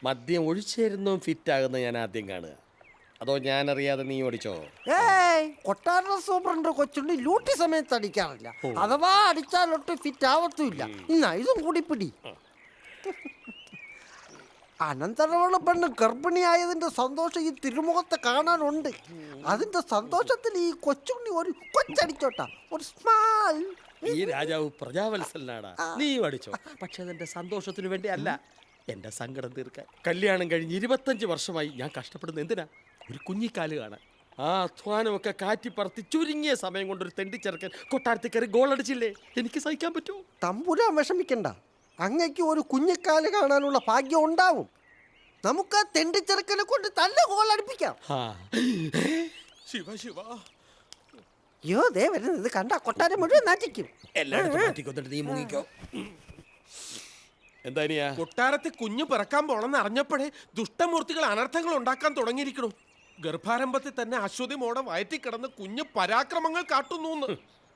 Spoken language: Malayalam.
മദ്യം ഒഴിച്ചേരുന്നതും ഫിറ്റാകുന്ന ഞാൻ ആദ്യം കാണുക. അതോ ഞാനറിയാതെ നീ ഓടിച്ചോ? ഏയ് കൊട്ടാര സൂപ്രണ്ട് കൊച്ചുണ്ണി ലൂട്ടി സമയത്ത് അടിക്കാറില്ല. അഥവാ അടിച്ചാലൊട്ട് ഫിറ്റ് ആവത്തുമില്ല. ഇന്നാ ഇതും കൂടി പിടി. അനന്തരവള പെണ്ണ് ഗർഭിണിയായതിന്റെ സന്തോഷം ഈ തിരുമുഖത്ത് കാണാനുണ്ട്. അതിന്റെ സന്തോഷത്തിൽ ഈ കൊച്ചുണ്ണി ഒരു കൊച്ചടിച്ചോട്ടാ, ഒരു സ്മാൾ. ഈ രാജാവ് പ്രജാവത്സലനാടാ. നീ അടിച്ചോ, പക്ഷെ അതെന്റെ സന്തോഷത്തിന് വേണ്ടി അല്ല, എന്റെ സങ്കടം തീർക്കാൻ. കല്യാണം കഴിഞ്ഞ് 25 വർഷമായി ഞാൻ കഷ്ടപ്പെടുന്നത് എന്തിനാ? ഒരു കുഞ്ഞിക്കാല് കാണാൻ. ആ അധ്വാനമൊക്കെ കാറ്റിപ്പറത്തി ചുരുങ്ങിയ സമയം കൊണ്ട് ഒരു തെണ്ടിച്ചെറുക്കൻ കൊട്ടാരത്തിൽ കയറി ഗോൾ അടിച്ചില്ലേ? എനിക്ക് സഹിക്കാൻ പറ്റുമോ? തമ്പുരാൻ വിഷമിക്കണ്ട, അങ്ങയ്ക്ക് ഒരു കുഞ്ഞിക്കാല് കാണാനുള്ള ഭാഗ്യം ഉണ്ടാവും. നമുക്ക് ആ തെണ്ടിച്ചെറുക്കനെ കൊണ്ട് നല്ല ഗോളടിപ്പിക്കാം. ശിവ ശിവ, അയ്യോ ദേ വരുന്നത് കണ്ട കൊട്ടാരം മുഴുവൻ നാറ്റിക്കും. എല്ലായിടത്തും മാറ്റിക്കൊന്നിട്ട് നീ മുങ്ങിക്കോ. എന്താ നീയാ? കൊട്ടാരത്തിൽ കുഞ്ഞു പിറക്കാൻ പോണെന്ന് അറിഞ്ഞപ്പോഴേ ദുഷ്ടമൂർത്തികൾ അനർത്ഥങ്ങൾ ഉണ്ടാക്കാൻ തുടങ്ങിയിരിക്കണു. ഗർഭാരംഭത്തിൽ തന്നെ അശ്വതി മോടെ വയറ്റിൽ കിടന്ന് കുഞ്ഞ് പരാക്രമങ്ങൾ കാട്ടുന്നു.